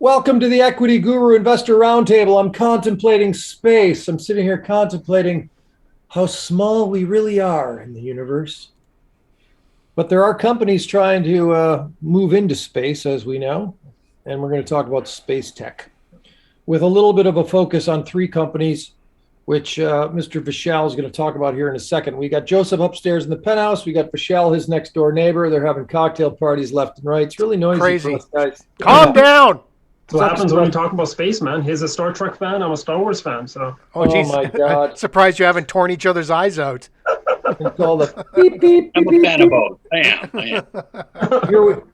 Welcome to the Equity.Guru Investor Roundtable. I'm contemplating space. I'm sitting here contemplating how small we really are in the universe. But there are companies trying to move into space, as we know, and we're going to talk about space tech with a little bit of a focus on three companies, which Mr. Vishal is going to talk about here in a second. We got Joseph upstairs in the penthouse. We got Vishal, his next door neighbor. They're having cocktail parties left and right. It's really noisy. Crazy. For us guys. Calm down. That's what happens when you talk about space, man. He's a Star Trek fan. I'm a Star Wars fan. So. Oh, geez. My God. Surprised you haven't torn each other's eyes out. It's all the beep, beep, I'm beep, a fan beep. of both. I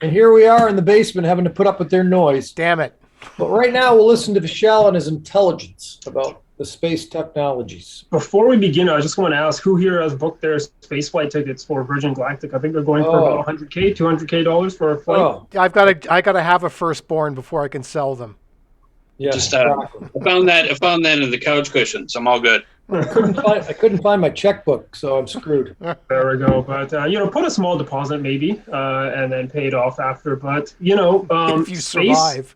am. Here we are in the basement having to put up with their noise. Damn it. But right now we'll listen to Vishal and his intelligence about the space technologies. Before we begin, I just want to ask who here has booked their spaceflight tickets for Virgin Galactic. I think they're going for about $100K, $200K for a flight. Oh. I got to have a firstborn before I can sell them. Yeah, Just I found that in the couch cushions. I'm all good. I couldn't find my checkbook, so I'm screwed. There we go. But put a small deposit maybe, and then pay it off after. But If you survive.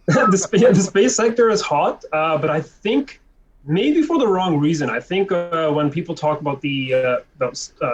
the space sector is hot, but I think maybe for the wrong reason. I think when people talk about the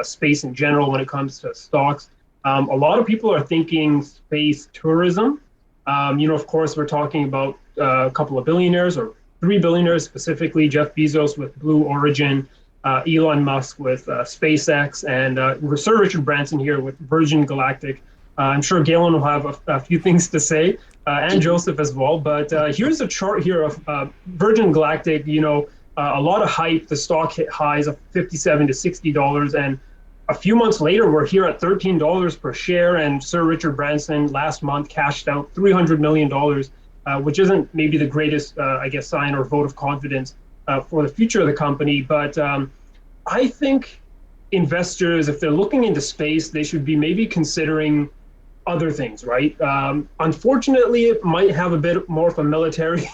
space in general, when it comes to stocks, a lot of people are thinking space tourism. Of course, we're talking about a couple of billionaires, or 3 billionaires specifically: Jeff Bezos with Blue Origin, Elon Musk with SpaceX, and Sir Richard Branson here with Virgin Galactic. I'm sure Galen will have a few things to say, and Joseph as well. But here's a chart here of Virgin Galactic. A lot of hype. The stock hit highs of $57 to $60, and a few months later, we're here at $13 per share. And Sir Richard Branson last month cashed out $300 million, which isn't maybe the greatest, sign or vote of confidence for the future of the company. But I think investors, if they're looking into space, they should be maybe considering other things, right? Unfortunately, it might have a bit more of a military,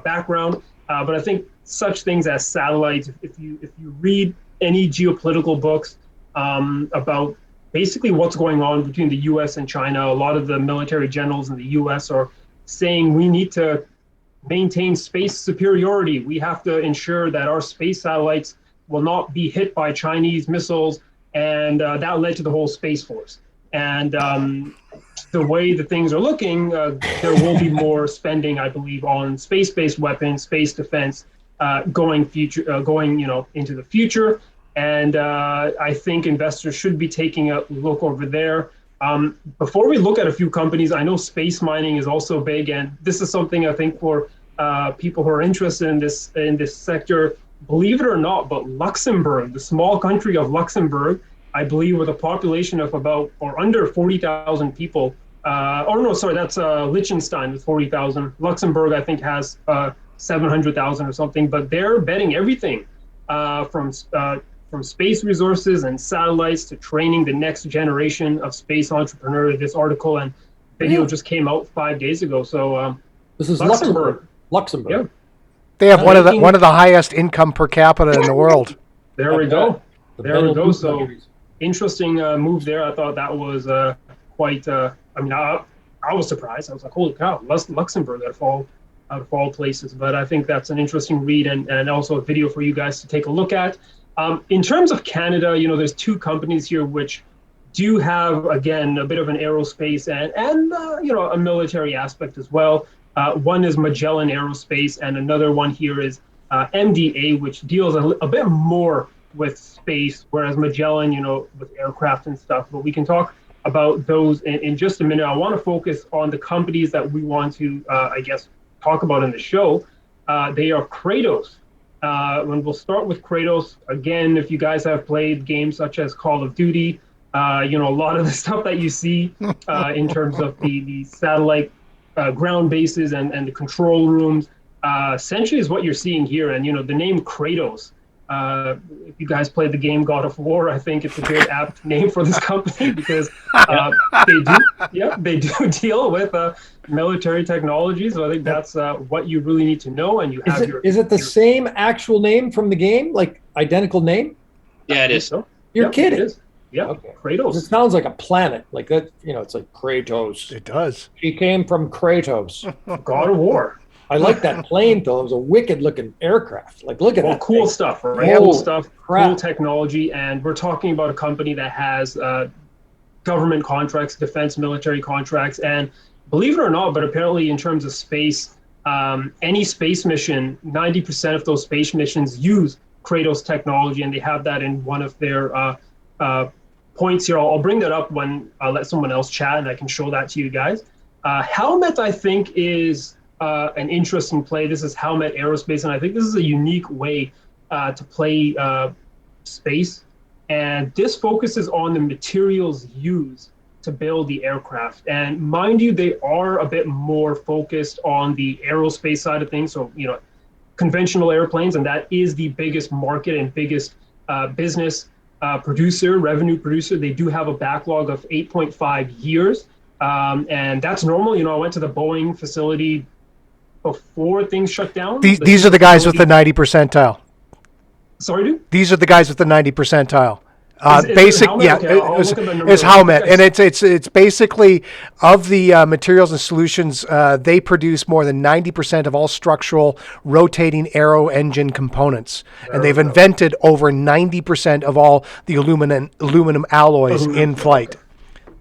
background. But I think such things as satellites, if you read any geopolitical books about basically what's going on between the U.S. and China, a lot of the military generals in the U.S. are saying we need to maintain space superiority. We have to ensure that our space satellites will not be hit by Chinese missiles. And that led to the whole Space Force. And the way the things are looking, there will be more spending, I believe, on space-based weapons, space defense, going into the future. And I think investors should be taking a look over there. Before we look at a few companies, I know space mining is also big, and this is something I think for people who are interested in this sector. Believe it or not, but Luxembourg, the small country of Luxembourg, I believe with a population of about or under 40,000 people. That's Liechtenstein with 40,000. Luxembourg, I think, has 700,000 or something. But they're betting everything from space resources and satellites to training the next generation of space entrepreneurs. This article and video just came out 5 days ago. So this is Luxembourg. Yeah. They have one of the highest income per capita in the world. There we go. So interesting move there. I thought that was quite. I was surprised. I was like, holy cow, Luxembourg out of all places. But I think that's an interesting read and also a video for you guys to take a look at. In terms of Canada, there's two companies here which do have, again, a bit of an aerospace and a military aspect as well. One is Magellan Aerospace, and another one here is MDA, which deals a bit more with space, whereas Magellan, with aircraft and stuff. But we can talk about those in just a minute. I want to focus on the companies that we want to, talk about in the show. They are Kratos. And we'll start with Kratos. Again, if you guys have played games such as Call of Duty, a lot of the stuff that you see in terms of the satellite ground bases and the control rooms, essentially is what you're seeing here. And, the name Kratos, if you guys played the game God of War, I think it's a good apt name for this company because they do deal with military technology. So I think that's what you really need to know. And you have is it the same actual name from the game, like identical name? Yeah, it is. So, You're kidding. It is. Yeah, Okay. It Kratos. sounds like a planet, like that. It's like Kratos. It does. She came from Kratos. God of War. I like that plane though. It was a wicked looking aircraft. Like, look at Well, that. cool thing. stuff, right? Holy Cool stuff, crap. cool technology. And we're talking about a company that has government contracts, defense military contracts. And believe it or not, but apparently in terms of space, any space mission, 90% of those space missions use Kratos technology, and they have that in one of their points here. I'll bring that up when I let someone else chat, and I can show that to you guys. Howmet, I think, is an interesting play. This is Howmet Aerospace, and I think this is a unique way to play space. And this focuses on the materials used to build the aircraft. And mind you, they are a bit more focused on the aerospace side of things. So, conventional airplanes, and that is the biggest market and biggest business revenue producer. They do have a backlog of 8.5 years. And that's normal. I went to the Boeing facility before things shut down. These are the guys with the 90 percentile. Sorry, dude? These are the guys with the 90 percentile. Is it Basic, Howmet? yeah, Okay, I'll look at the number. it's Howmet, and it's basically of the materials and solutions. They produce more than 90% of all structural rotating aero engine components, and they've invented over 90% of all the aluminum alloys in flight.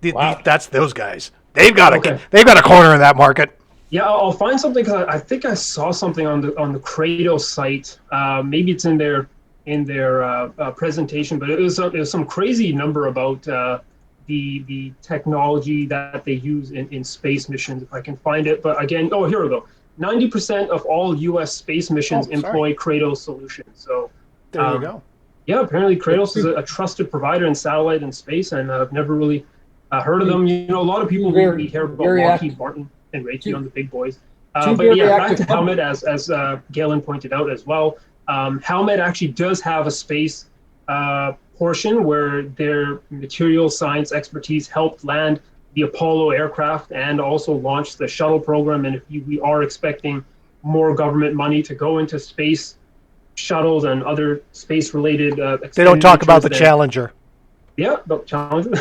Wow. That's those guys. They've got Okay. a corner in that market. Yeah, I'll find something because I think I saw something on the Kratos site. Maybe it's in their presentation, but it was some crazy number about the technology that they use in space missions. If I can find it, but again, here we go. 90% of all U.S. space missions employ Kratos solutions. So There you go. yeah, apparently Kratos is a trusted provider in satellite and space, and I've never really heard of them. A lot of people really hear about Lockheed Martin and Raytheon, the big boys. But yeah, back to Howmet, as Galen pointed out as well. Howmet actually does have a space portion where their material science expertise helped land the Apollo aircraft and also launch the shuttle program. And we are expecting more government money to go into space shuttles and other space-related They don't talk about the Challenger. Yeah, the Challenger.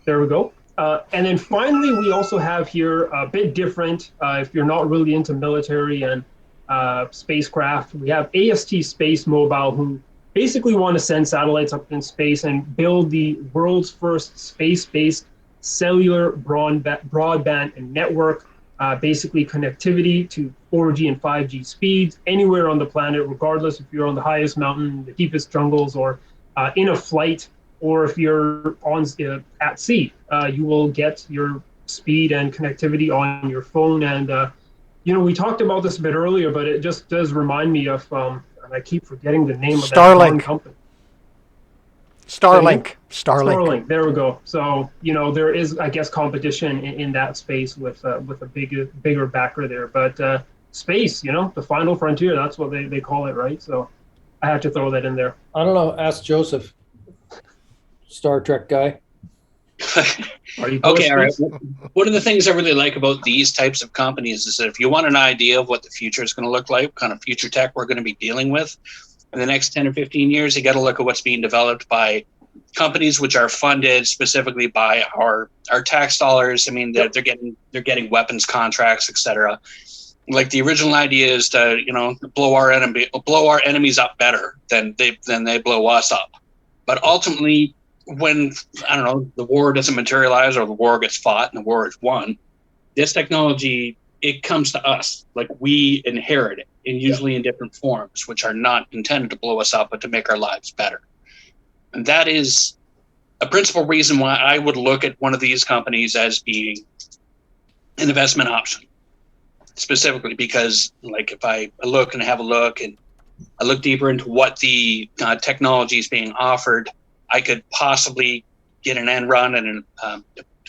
There we go. And then finally, we also have here a bit different, if you're not really into military and spacecraft, we have AST SpaceMobile, who basically want to send satellites up in space and build the world's first space-based cellular broadband and network, basically connectivity to 4G and 5G speeds anywhere on the planet, regardless if you're on the highest mountain, the deepest jungles, or in a flight, or if you're on at sea. You will get your speed and connectivity on your phone. And we talked about this a bit earlier, but it just does remind me of, and I keep forgetting the name of that company. Starlink. There we go. So there is, I guess, competition in that space with a bigger backer there. But space, the final frontier. That's what they call it, right? So I had to throw that in there. I don't know. Ask Joseph, Star Trek guy. Okay, all right. One of the things I really like about these types of companies is that if you want an idea of what the future is going to look like, what kind of future tech we're going to be dealing with in the next 10 or 15 years, you got to look at what's being developed by companies which are funded specifically by our tax dollars. I mean, they're getting weapons contracts, etc. Like the original idea is to blow our enemies up better than they blow us up. But ultimately, when the war doesn't materialize or the war gets fought and the war is won, this technology, it comes to us. Like, we inherit it, and usually in different forms, which are not intended to blow us up, but to make our lives better. And that is a principal reason why I would look at one of these companies as being an investment option, specifically because, like, if I look and have a look and I look deeper into what the technology is being offered, I could possibly get an end run and a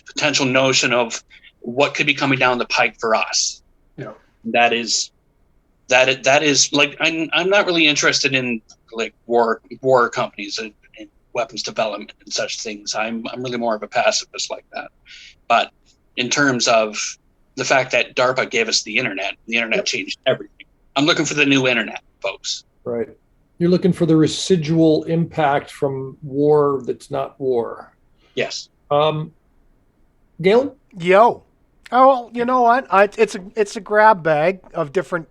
potential notion of what could be coming down the pike for us. Yeah, that is like, I'm not really interested in like war companies and weapons development and such things. I'm really more of a pacifist like that. But in terms of the fact that DARPA gave us the internet changed everything. I'm looking for the new internet, folks. Right. You're looking for the residual impact from war that's not war. Yes. Galen? Yo. Oh, well, you know what? It's a grab bag of different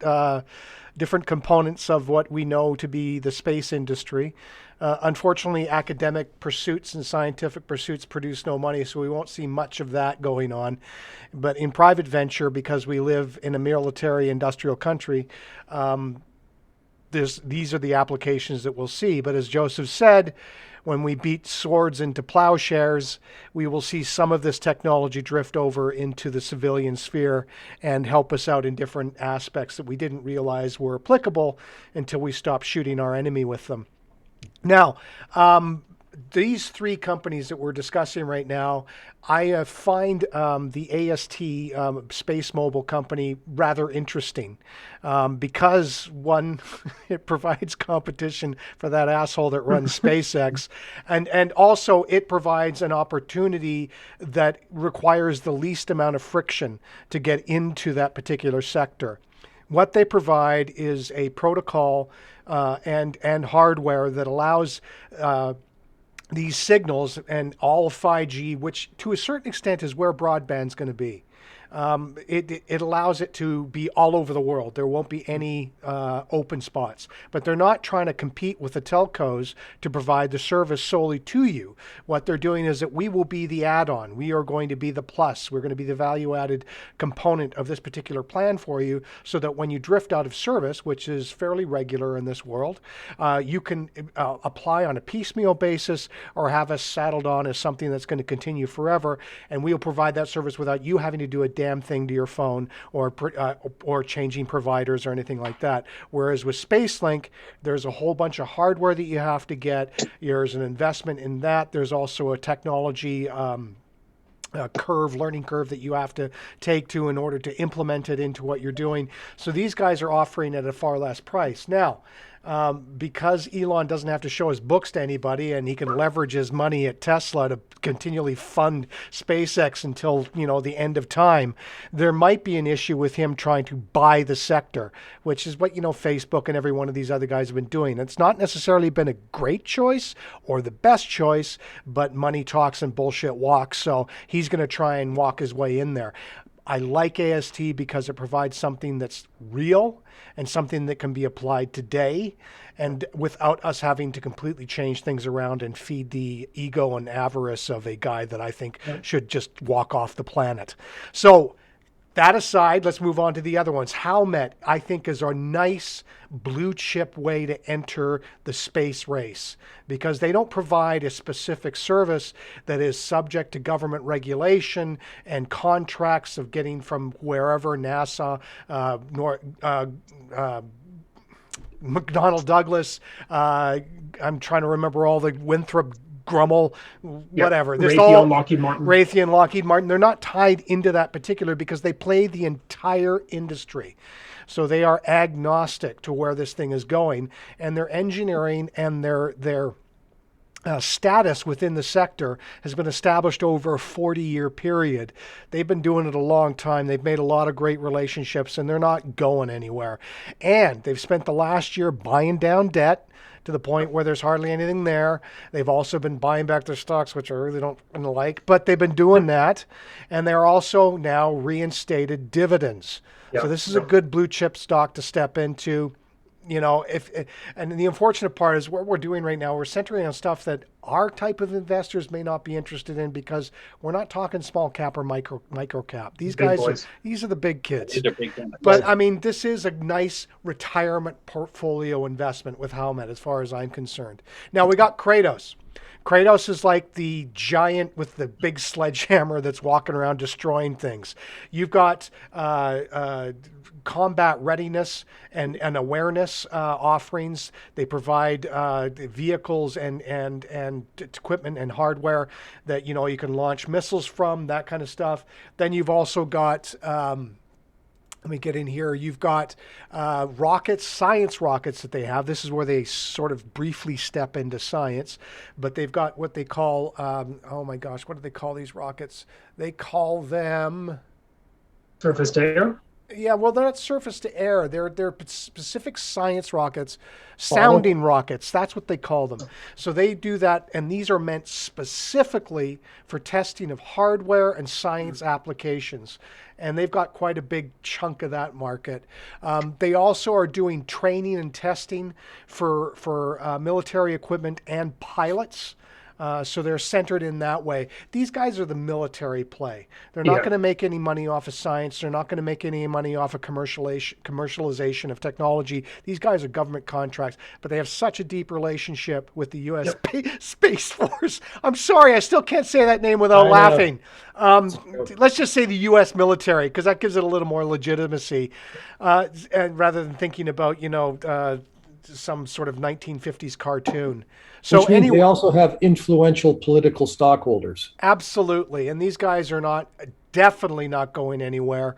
components of what we know to be the space industry. Unfortunately, academic pursuits and scientific pursuits produce no money, so we won't see much of that going on. But in private venture, because we live in a military industrial country, these are the applications that we'll see. But as Joseph said, when we beat swords into plowshares, we will see some of this technology drift over into the civilian sphere and help us out in different aspects that we didn't realize were applicable until we stopped shooting our enemy with them. Now, these three companies that we're discussing right now, I find the AST SpaceMobile company rather interesting because, one, it provides competition for that asshole that runs SpaceX, and also it provides an opportunity that requires the least amount of friction to get into that particular sector. What they provide is a protocol and hardware that allows these signals and all of 5G, which to a certain extent is where broadband's going to be. It allows it to be all over the world. There won't be any open spots. But they're not trying to compete with the telcos to provide the service solely to you. What they're doing is that we will be the add-on. We are going to be the plus. We're going to be the value-added component of this particular plan for you so that when you drift out of service, which is fairly regular in this world, you can apply on a piecemeal basis or have us saddled on as something that's going to continue forever, and we'll provide that service without you having to do a damn thing to your phone or changing providers or anything like that. Whereas with SpaceLink, there's a whole bunch of hardware that you have to get. There's an investment in that. There's also a technology learning curve that you have to take to in order to implement it into what you're doing. So these guys are offering at a far less price. Now, because Elon doesn't have to show his books to anybody and he can leverage his money at Tesla to continually fund SpaceX until, the end of time, there might be an issue with him trying to buy the sector, which is what, Facebook and every one of these other guys have been doing. It's not necessarily been a great choice or the best choice, but money talks and bullshit walks. So he's going to try and walk his way in there. I like AST because it provides something that's real and something that can be applied today and without us having to completely change things around and feed the ego and avarice of a guy that I think should just walk off the planet. So that aside, let's move on to the other ones. Howmet, I think, is a nice blue chip way to enter the space race because they don't provide a specific service that is subject to government regulation and contracts of getting from wherever NASA, McDonnell Douglas, I'm trying to remember all the Winthrop Grummel, whatever. There's Raytheon, Lockheed Martin. Raytheon, Lockheed Martin. They're not tied into that particular because they play the entire industry. So they are agnostic to where this thing is going, and their engineering and their status within the sector has been established over a 40-year period. They've been doing it a long time. They've made a lot of great relationships, and they're not going anywhere. And they've spent the last year buying down debt to the point where there's hardly anything there. They've also been buying back their stocks, which I really don't like, but they've been doing that. And they're also now reinstated dividends. So this is a good blue chip stock to step into. And the unfortunate part is what we're doing right now, we're centering on stuff that our type of investors may not be interested in because we're not talking small cap or micro cap. These guys, these are the big kids. But I mean, this is a nice retirement portfolio investment with Howmet as far as I'm concerned. Now we got Kratos. Kratos is like the giant with the big sledgehammer that's walking around destroying things. You've got combat readiness and awareness offerings. They provide vehicles and equipment and hardware that you can launch missiles from, that kind of stuff. Then you've also got let me get in here. You've got rockets, science rockets that they have. This is where they sort of briefly step into science. But they've got what they call, oh my gosh, what do they call these rockets? They call them... Surface to air? Yeah, well, they're not surface to air. They're specific science rockets, sounding rockets. That's what they call them. So they do that, and these are meant specifically for testing of hardware and science applications. And they've got quite a big chunk of that market. They also are doing training and testing for military equipment and pilots. So they're centered in that way. These guys are the military play. They're not going to make any money off of science. They're not going to make any money off of commercialization of technology. These guys are government contracts, but they have such a deep relationship with the U.S. Space Force. I'm sorry, I still can't say that name without laughing. Let's just say the U.S. military, because that gives it a little more legitimacy, and rather than thinking about, some sort of 1950s cartoon. So which means they also have influential political stockholders. Absolutely. And these guys are definitely not going anywhere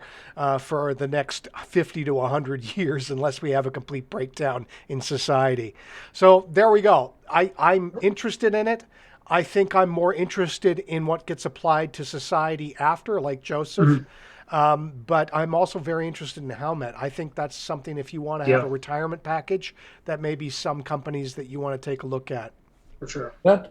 for the next 50 to 100 years unless we have a complete breakdown in society. So there we go. I'm interested in it. I think I'm more interested in what gets applied to society after, like Joseph. But I'm also very interested in Howmet. I think that's something, if you want to have a retirement package, that may be some companies that you want to take a look at. For sure. That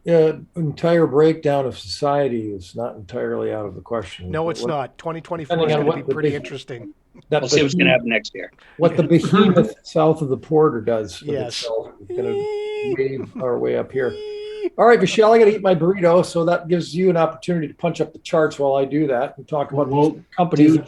entire breakdown of society is not entirely out of the question. No, it's not. 2024 is going to be pretty interesting. We'll see what's going to happen next year. What the behemoth south of the border does with Yes. itself is going to wave our way up here. All right, Michelle, I got to eat my burrito, so that gives you an opportunity to punch up the charts while I do that and talk about these companies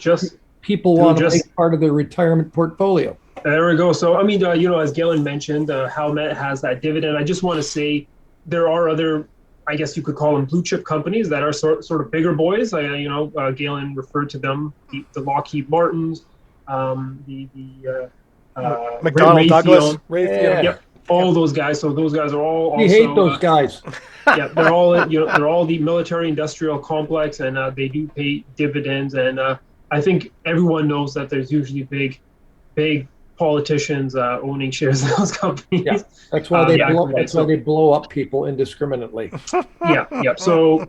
people want to make part of their retirement portfolio. There we go. So, I mean, as Galen mentioned, Howmet has that dividend. I just want to say there are other, I guess you could call them blue chip companies that are sort of bigger boys. Galen referred to them, the Lockheed Martins, McDonnell Douglas, Raytheon. Yep. All those guys. So those guys are all. We hate those guys. Yeah, they're all they're all the military-industrial complex, and they do pay dividends. And I think everyone knows that there's usually big politicians owning shares in those companies. Yeah, that's why they blow up people indiscriminately. Yeah. So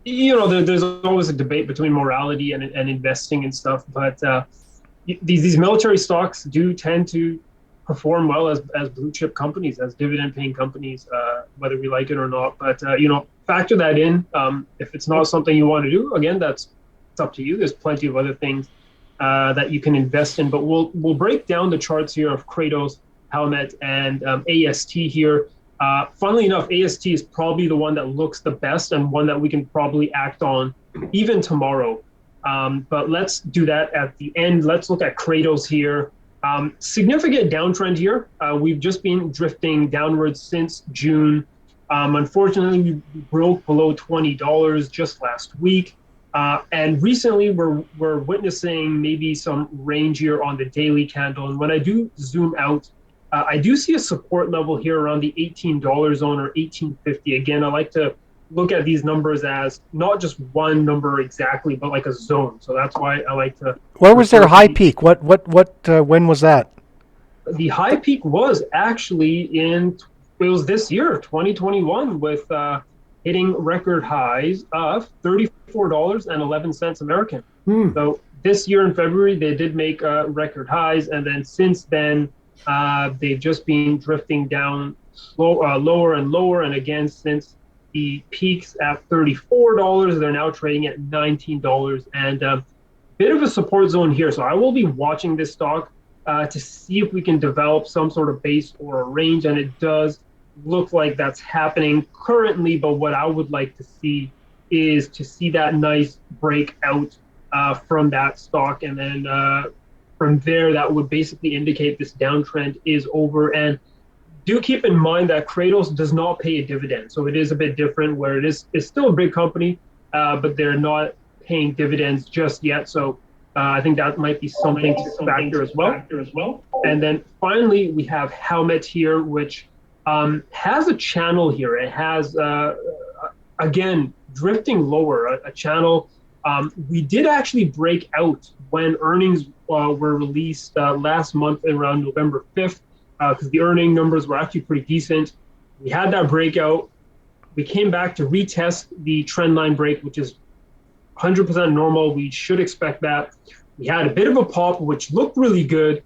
there's always a debate between morality and investing and stuff, but these military stocks do tend to perform well as blue chip companies, as dividend paying companies, whether we like it or not. But factor that in. If it's not something you want to do, again, it's up to you. There's plenty of other things that you can invest in. But we'll break down the charts here of Kratos, Howmet, and AST here. Funnily enough, AST is probably the one that looks the best and one that we can probably act on even tomorrow. But let's do that at the end. Let's look at Kratos here. Significant downtrend here. We've just been drifting downwards since June. Unfortunately, we broke below $20 just last week. And recently, we're witnessing maybe some range here on the daily candle. And when I do zoom out, I do see a support level here around the $18 zone or $18.50. Again, I like to look at these numbers as not just one number exactly, but like a zone. So that's why I like to. Where was their high peak? When was that? The high peak was actually it was this year, 2021, with hitting record highs of $34.11 American. So this year in February, they did make record highs. And then since then, they've just been drifting down lower and lower. And again, since the peaks at $34, they're now trading at $19, and bit of a support zone here. So I will be watching this stock to see if we can develop some sort of base or a range, and it does look like that's happening currently. But what I would like to see is to see that nice breakout from that stock, and then from there, that would basically indicate this downtrend is over. And do keep in mind that Kratos does not pay a dividend. So it is a bit different where it's still a big company, but they're not paying dividends just yet. So I think that might be something to factor as well. And then finally, we have Howmet here, which has a channel here. It has, again, drifting lower, a channel. We did actually break out when earnings were released last month around November 5th. Because the earning numbers were actually pretty decent. We had that breakout. We came back to retest the trend line break, which is 100% normal. We should expect that. we had a bit of a pop, which looked really good,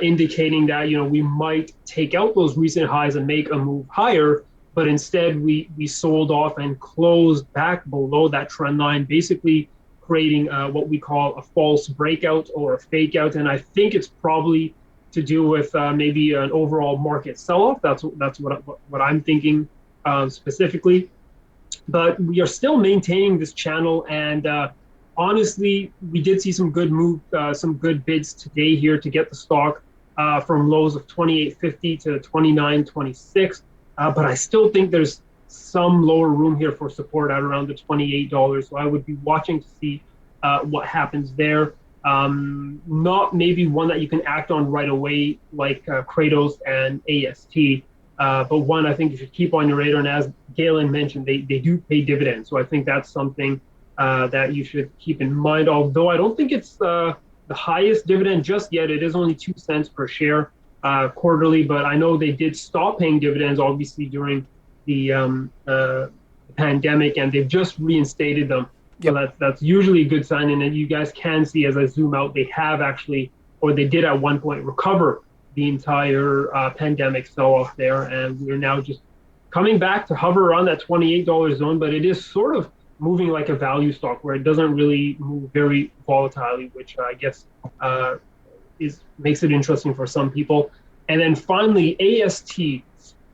indicating that, we might take out those recent highs and make a move higher. But instead, we sold off and closed back below that trend line, basically creating what we call a false breakout or a fake out. And I think it's probably to do with maybe an overall market sell-off. That's what I'm thinking specifically. But we are still maintaining this channel, and honestly, we did see some good bids today here to get the stock from lows of 28.50 to 29.26. But I still think there's some lower room here for support at around the $28. So I would be watching to see what happens there. Not maybe one that you can act on right away like Kratos and AST, but one I think you should keep on your radar. And as Galen mentioned, they do pay dividends. So I think that's something that you should keep in mind. Although I don't think it's the highest dividend just yet. It is only 2 cents per share quarterly, but I know they did stop paying dividends, obviously, during the pandemic, and they've just reinstated them. Yep. So that's usually a good sign. And then you guys can see as I zoom out, they have actually, or they did at one point, recover the entire pandemic sell-off there. And we're now just coming back to hover around that $28 zone, but it is sort of moving like a value stock where it doesn't really move very volatilely, which I guess makes it interesting for some people. And then finally, AST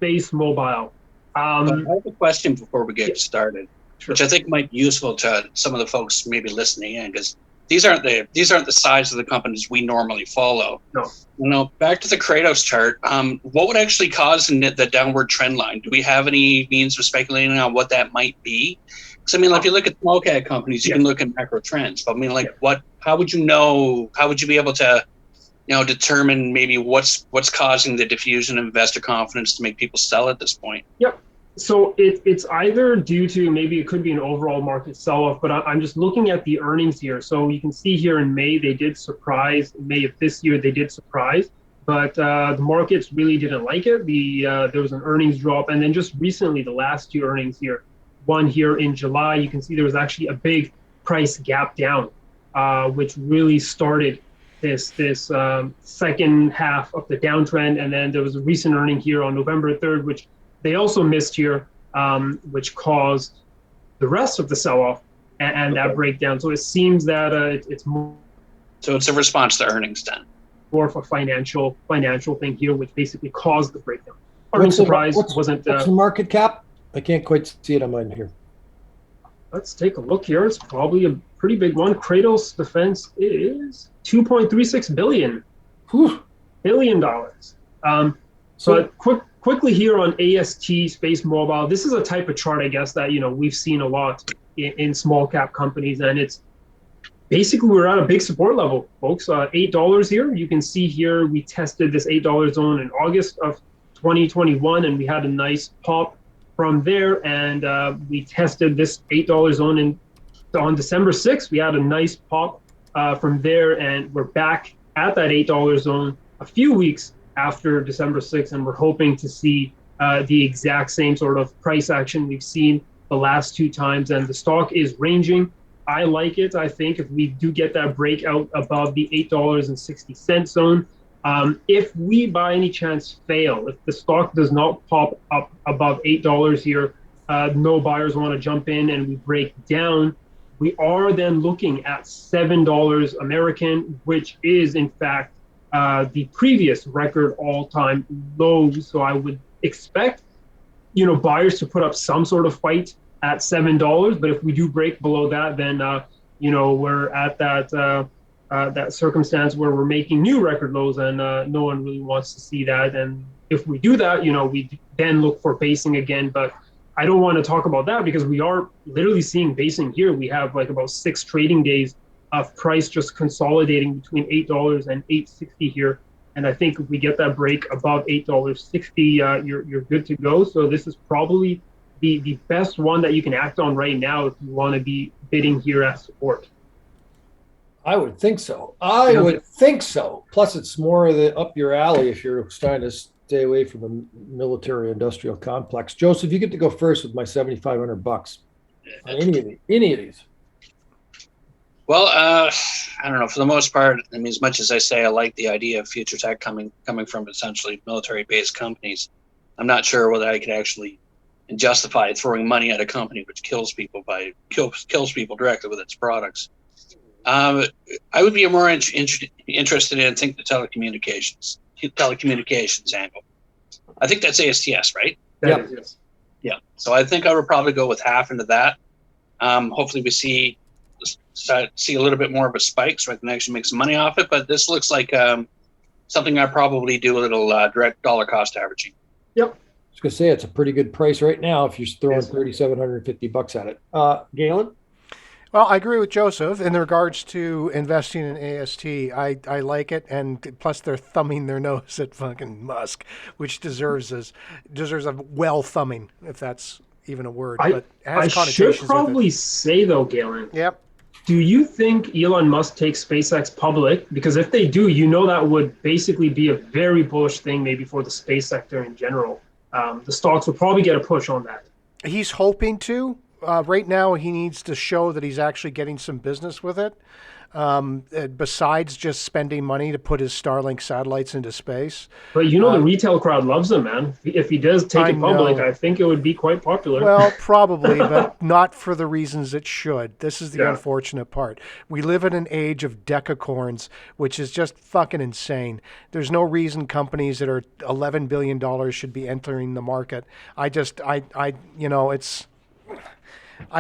SpaceMobile. I have a question before we get started, which I think might be useful to some of the folks maybe listening in, because these aren't the size of the companies we normally follow. No. Back to the Kratos chart. What would actually cause the downward trend line? Do we have any means of speculating on what that might be? Because if you look at small cap companies, you can look at macro trends. But how would you know? How would you be able to, determine maybe what's causing the diffusion of investor confidence to make people sell at this point? Yep. So it's either due to, maybe it could be an overall market sell-off, but I'm just looking at the earnings here. So you can see here in May, they did surprise. In May of this year, they did surprise, but the markets really didn't like it. There was an earnings drop. And then just recently, the last two earnings here, one here in July, you can see there was actually a big price gap down, which really started this second half of the downtrend. And then there was a recent earning here on November 3rd, which they also missed here, which caused the rest of the sell-off and that breakdown. So it seems that it's more. So it's a response to earnings then. More of a financial thing here, which basically caused the breakdown. Earnings surprise wasn't. What's the market cap? I can't quite see it on mine here. Let's take a look here. It's probably a pretty big one. Kratos Defense is $2.36 billion. Whew. $billion. So quickly here on AST SpaceMobile, this is a type of chart, I guess, that we've seen a lot in small cap companies, and it's basically we're at a big support level, folks. $8 here. You can see here we tested this $8 zone in August of 2021, and we had a nice pop from there, and we tested this $8 zone on December 6th. We had a nice pop from there, and we're back at that $8 zone a few weeks after December 6th, and we're hoping to see the exact same sort of price action we've seen the last two times, and the stock is ranging. I like it. I think if we do get that breakout above the $8.60 zone, if we by any chance fail, if the stock does not pop up above $8 here, no buyers want to jump in and we break down, we are then looking at $7 American, which is in fact the previous record all-time low. So I would expect, buyers to put up some sort of fight at $7. But if we do break below that, then we're at that circumstance where we're making new record lows, and no one really wants to see that. And if we do that, we then look for basing again. But I don't want to talk about that because we are literally seeing basing here. We have like about 6 trading days of price just consolidating between $8 and $8.60 here. And I think if we get that break above $8.60, you're good to go. So this is probably the best one that you can act on right now if you want to be bidding here at support. I would think so. I would think so. Plus, it's more of up your alley if you're trying to stay away from the military-industrial complex. Joseph, you get to go first with my $7,500 on any of these. Well, I don't know. For the most part, I mean, as much as I say I like the idea of future tech coming from essentially military-based companies, I'm not sure whether I could actually justify throwing money at a company which kills people directly with its products. I would be more interested in think the telecommunications angle. I think that's ASTS, right? That is, yes. Yeah. So I think I would probably go with half into that. Hopefully we see a little bit more of a spike so I can actually make some money off it. But this looks like something I probably do a little direct dollar cost averaging. Yep. I was going to say it's a pretty good price right now if you're throwing $3,750 at it. Galen? Well, I agree with Joseph in regards to investing in AST. I like it, and plus they're thumbing their nose at fucking Musk, which deserves a well thumbing, if that's even a word. But it has I should probably say though, Galen. Yep. Do you think Elon Musk takes SpaceX public? Because if they do, that would basically be a very bullish thing, maybe for the space sector in general. The stocks would probably get a push on that. He's hoping to. Right now, he needs to show that he's actually getting some business with it, besides just spending money to put his Starlink satellites into space. But the retail crowd loves him, man. If he does take it public, I think it would be quite popular. Well, probably, but not for the reasons it should. This is the unfortunate part. We live in an age of decacorns, which is just fucking insane. There's no reason companies that are $11 billion should be entering the market. I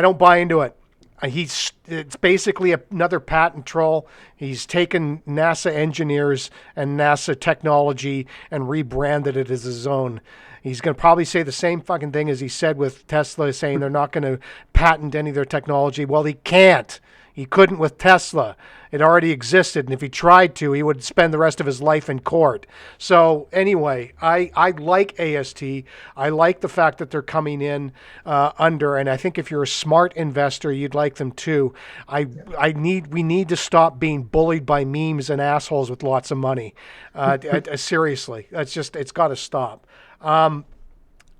don't buy into it. It's basically another patent troll. He's taken NASA engineers and NASA technology and rebranded it as his own. He's going to probably say the same fucking thing as he said with Tesla, saying they're not going to patent any of their technology. Well, he can't. He couldn't with Tesla. It already existed, and if he tried to, he would spend the rest of his life in court. So anyway, I like AST. I like the fact that they're coming in under, and I think if you're a smart investor, you'd like them too. We need to stop being bullied by memes and assholes with lots of money. Seriously, it's got to stop.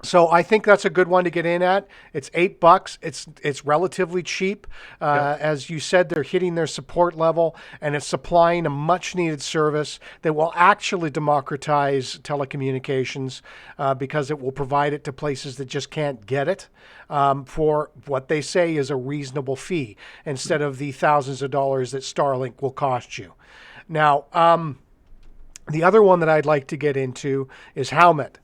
So I think that's a good one to get in at. It's $8. It's relatively cheap. As you said, they're hitting their support level, and it's supplying a much needed service that will actually democratize telecommunications because it will provide it to places that just can't get it for what they say is a reasonable fee instead of the thousands of dollars that Starlink will cost you. Now, the other one that I'd like to get into is Howmet.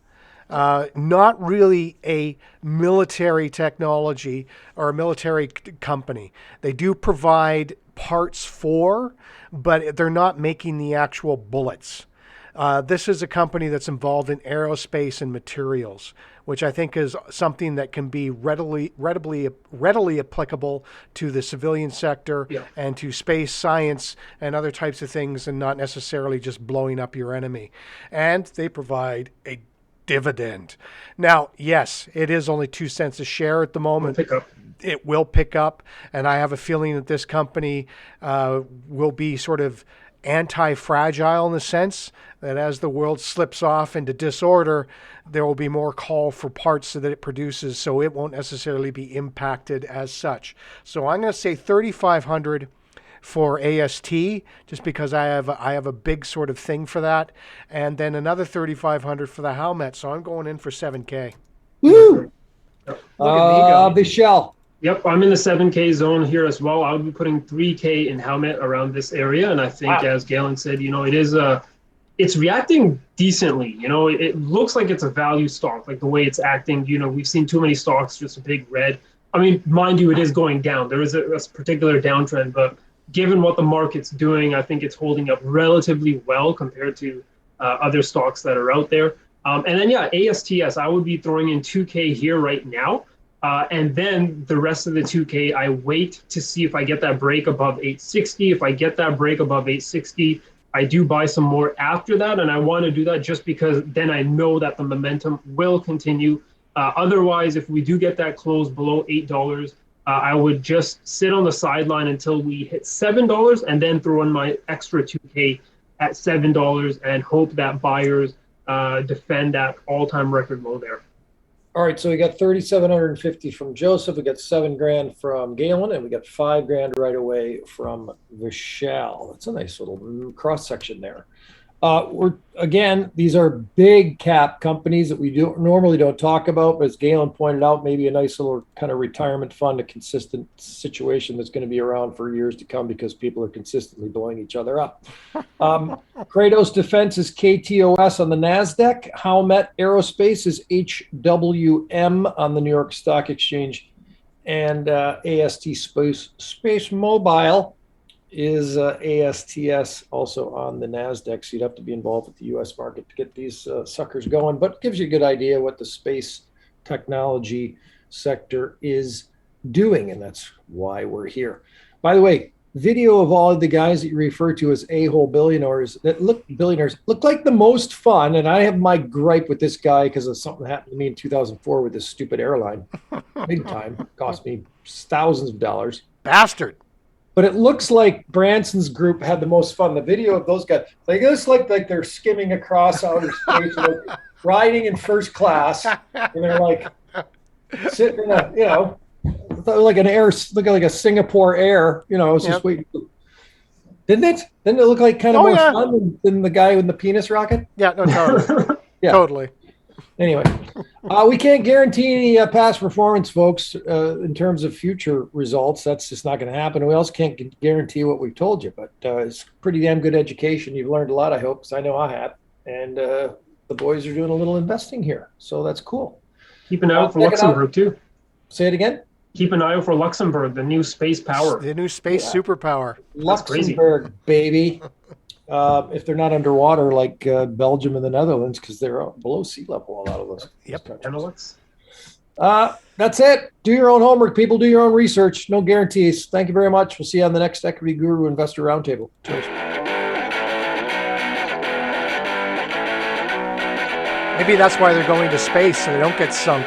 Not really a military technology or a military company. They do provide parts for, but they're not making the actual bullets. This is a company that's involved in aerospace and materials, which I think is something that can be readily applicable to the civilian sector and to space science and other types of things, and not necessarily just blowing up your enemy. And they provide a dividend. Now, yes, it is only 2 cents a share at the moment. It will pick up, and I have a feeling that this company will be sort of anti-fragile in the sense that as the world slips off into disorder, there will be more call for parts that it produces, so it won't necessarily be impacted as such. So I'm going to say 3,500 for AST, just because I have a big sort of thing for that, and then another 3,500 for the Howmet. So I'm going in for 7K. Woo! Vishal. Yep, I'm in the 7K zone here as well. I'll be putting 3K in Howmet around this area, and I think, as Galen said, it's reacting decently. It looks like it's a value stock, like the way it's acting. We've seen too many stocks just a big red. I mean, mind you, it is going down. There is a particular downtrend, but given what the market's doing, I think it's holding up relatively well compared to other stocks that are out there. And then, ASTS, I would be throwing in 2K here right now. And then the rest of the 2K, I wait to see if I get that break above 860. If I get that break above 860, I do buy some more after that. And I want to do that just because then I know that the momentum will continue. Otherwise, if we do get that close below $8, I would just sit on the sideline until we hit $7 and then throw in my extra 2K at $7 and hope that buyers defend that all-time record low there. All right, so we got 3,750 from Joseph. We got $7,000 from Galen, and we got $5,000 right away from Vishal. That's a nice little cross section there. These are big cap companies that we normally don't talk about, but as Galen pointed out, maybe a nice little kind of retirement fund, a consistent situation that's going to be around for years to come because people are consistently blowing each other up. Kratos Defense is KTOS on the NASDAQ. Howmet Aerospace is HWM on the New York Stock Exchange. And AST SpaceMobile is ASTS also on the NASDAQ. So you'd have to be involved with the U.S. market to get these suckers going, but it gives you a good idea what the space technology sector is doing, and that's why we're here. By the way, video of all of the guys that you refer to as a-hole billionaires look like the most fun, and I have my gripe with this guy because of something that happened to me in 2004 with this stupid airline. Big time. Cost me thousands of dollars. Bastard. But it looks like Branson's group had the most fun. The video of those guys, like it looks like they're skimming across outer space, like riding in first class, and they're like sitting in a, like an air, look like a Singapore Air, it's just waiting. Didn't it? Didn't it look like kind of more fun than the guy with the penis rocket? Yeah, no, totally. Yeah. Totally. Anyway, we can't guarantee any past performance, folks, in terms of future results. That's just not going to happen. We also can't guarantee what we've told you, but it's pretty damn good education. You've learned a lot, I hope, because I know I have. And the boys are doing a little investing here, so that's cool. Keep an eye out for Luxembourg, too. Say it again? Keep an eye out for Luxembourg, the new space power. The new space superpower. Luxembourg, baby. If they're not underwater like Belgium and the Netherlands, because they're below sea level, a lot of those. Yep. That's it. Do your own homework, people. Do your own research. No guarantees. Thank you very much. We'll see you on the next Equity Guru Investor Roundtable. Cheers. Maybe that's why they're going to space so they don't get sunk.